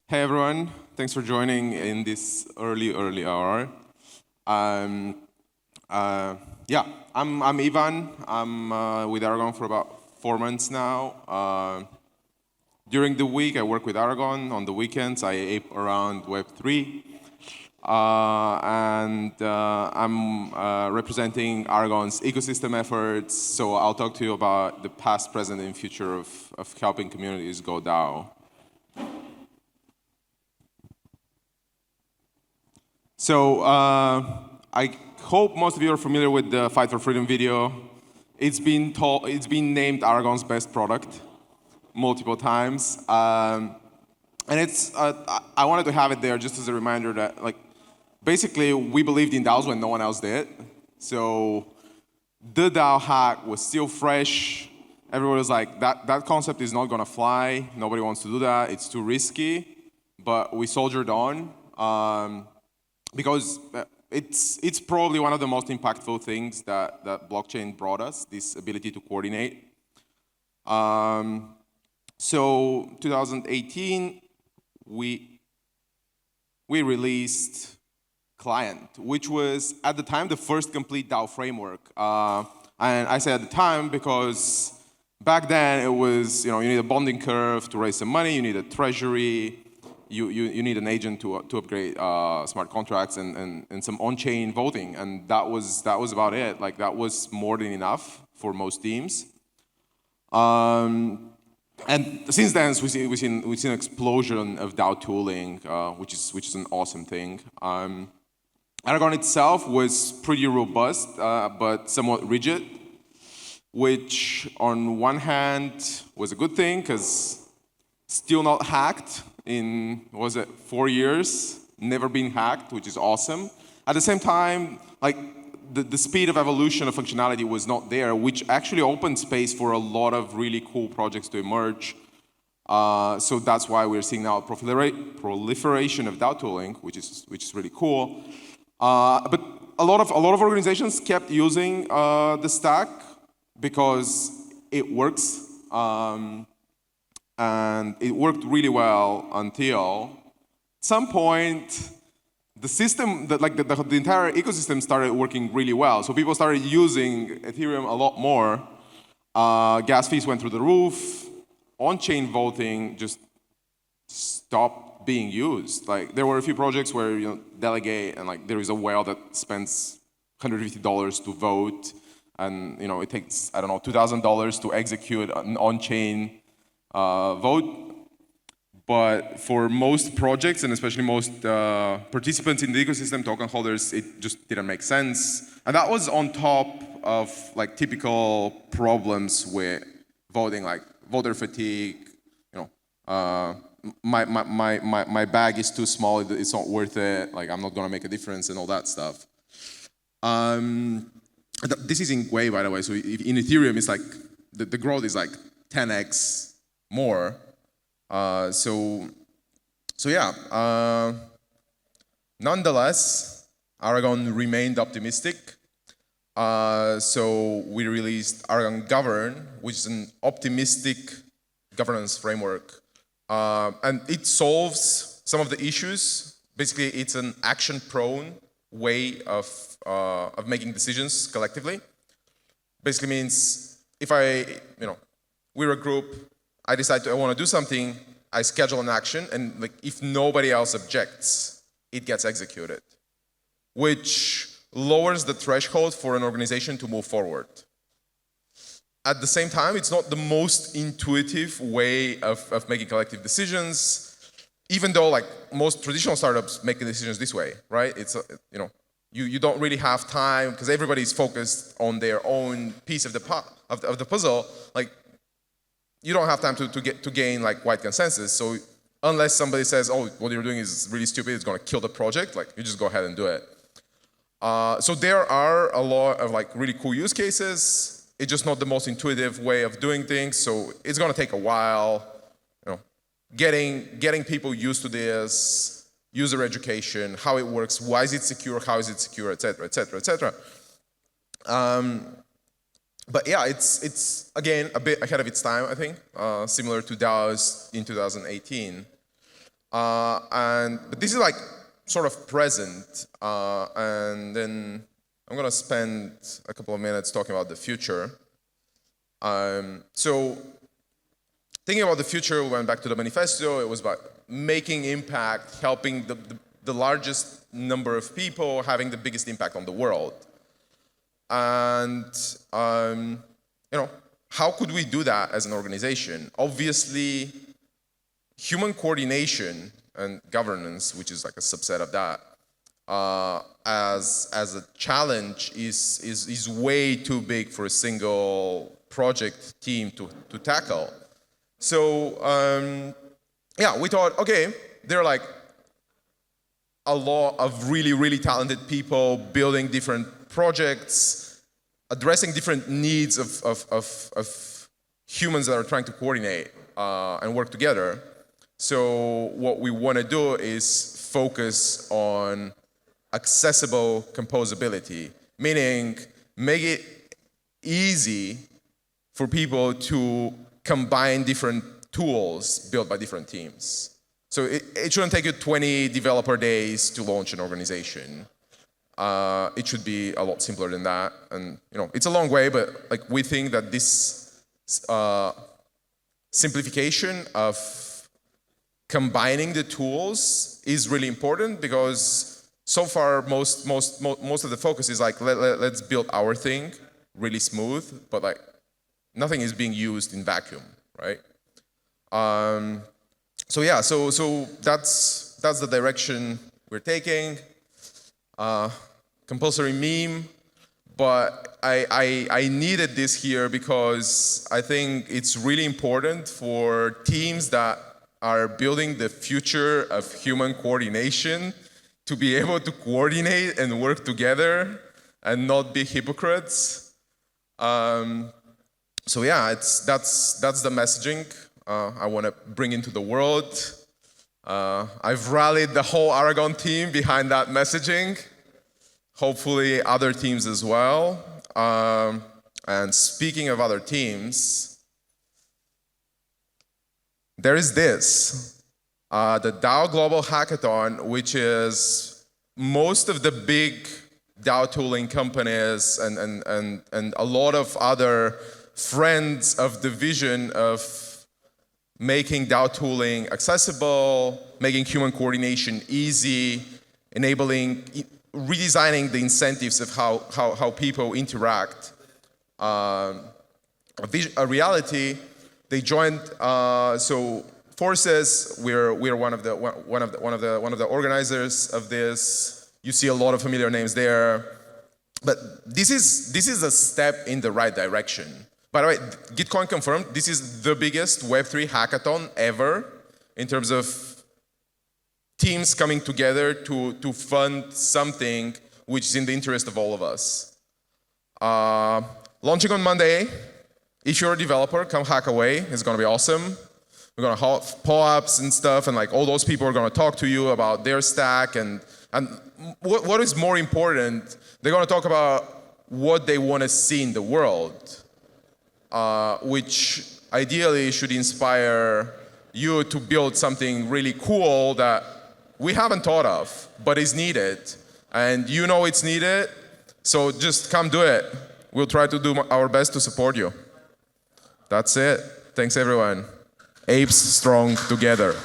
Hey everyone, thanks for joining in this early hour. Um, I'm Ivan. I'm with Aragon for about 4 months now. During the week, I work with Aragon. On the weekends, I ape around Web3. I'm representing Aragon's ecosystem efforts. So I'll talk to you about the past, present, and future of helping communities go DAO. So I hope most of you are familiar with the Fight for Freedom video. It's been named Aragon's best product multiple times, and I wanted to have it there just as a reminder that basically we believed in DAOs when no one else did. So the DAO hack was still fresh. Everyone was like, that concept is not gonna fly. Nobody wants to do that. It's too risky. But we soldiered on. Because it's probably one of the most impactful things that blockchain brought us, this ability to coordinate. So 2018, we released Client, which was at the time the first complete DAO framework. And I say at the time because back then it was, you need a bonding curve to raise some money, you need a treasury, you need an agent to upgrade smart contracts and some on-chain voting, and that was about it. Like that was more than enough for most teams. And since then, we've seen an explosion of DAO tooling, which is an awesome thing. Aragon itself was pretty robust, but somewhat rigid, which on one hand was a good thing because still not hacked. In, 4 years, never been hacked, which is awesome. At the same time, the speed of evolution of functionality was not there, which actually opened space for a lot of really cool projects to emerge. So that's why we're seeing now a proliferation of DAO tooling, which is really cool. But a lot of organizations kept using the stack because it works. And it worked really well until at some point the system, the entire ecosystem started working really well. So people started using Ethereum a lot more. Gas fees went through the roof. On-chain voting just stopped being used. Like there were a few projects where delegate and there is a whale that spends $150 to vote, and it takes $2,000 to execute an on-chain vote, but for most projects and especially most participants in the ecosystem, token holders, it just didn't make sense. And that was on top of typical problems with voting, like voter fatigue. My bag is too small; it's not worth it. I'm not gonna make a difference and all that stuff. This is in Gwei, by the way. So in Ethereum, it's the growth is 10x. More. Nonetheless, Aragon remained optimistic. So we released Aragon Govern, which is an optimistic governance framework. And it solves some of the issues. Basically, it's an action-prone way of making decisions collectively. Basically means if we're a group, I decide I want to do something, I schedule an action, and if nobody else objects, it gets executed, which lowers the threshold for an organization to move forward. At the same time, it's not the most intuitive way of making collective decisions, even though most traditional startups make the decisions this way, right? It's you don't really have time because everybody's focused on their own piece of the puzzle. You don't have time to gain wide consensus. So unless somebody says, "Oh, what you're doing is really stupid, it's going to kill the project," you just go ahead and do it. So there are a lot of really cool use cases. It's just not the most intuitive way of doing things. So it's going to take a while. Getting people used to this, user education, how it works, why is it secure, how is it secure, etc., etc., etc. But yeah, it's again a bit ahead of its time, I think, similar to DAOs in 2018. But this is like sort of present, and then I'm gonna spend a couple of minutes talking about the future. So thinking about the future, we went back to the manifesto. It was about making impact, helping the largest number of people, having the biggest impact on the world. And how could we do that as an organization? Obviously, human coordination and governance, which is like a subset of that, as a challenge is way too big for a single project team to tackle. So we thought, okay, there are like a lot of really, really talented people building different projects, addressing different needs of humans that are trying to coordinate and work together. So what we want to do is focus on accessible composability, meaning make it easy for people to combine different tools built by different teams. So it shouldn't take you 20 developer days to launch an organization. It should be a lot simpler than that. And it's a long way, but like we think that this simplification of combining the tools is really important, because so far most of the focus is like let's build our thing really smooth, but like nothing is being used in vacuum, right? So that's the direction we're taking. Compulsory meme, but I needed this here because I think it's really important for teams that are building the future of human coordination to be able to coordinate and work together and not be hypocrites. So yeah, that's the messaging I want to bring into the world. I've rallied the whole Aragon team behind that messaging. Hopefully other teams as well. And speaking of other teams, there is this, the DAO Global Hackathon, which is most of the big DAO tooling companies and a lot of other friends of the vision of making DAO tooling accessible, making human coordination easy, enabling, redesigning the incentives of how people interact. A reality. They joined. So Forces, we're one of the organizers of this. You see a lot of familiar names there, but this is a step in the right direction. By the way, Gitcoin confirmed this is the biggest Web3 hackathon ever in terms of teams coming together to fund something which is in the interest of all of us. Launching on Monday. If you're a developer, come hack away. It's going to be awesome. We're going to have POAPs and stuff, and like all those people are going to talk to you about their stack, and what is more important, they're going to talk about what they want to see in the world, which ideally should inspire you to build something really cool that we haven't thought of, but is needed. And you know it's needed, so just come do it. We'll try to do our best to support you. That's it. Thanks, everyone. Apes strong together.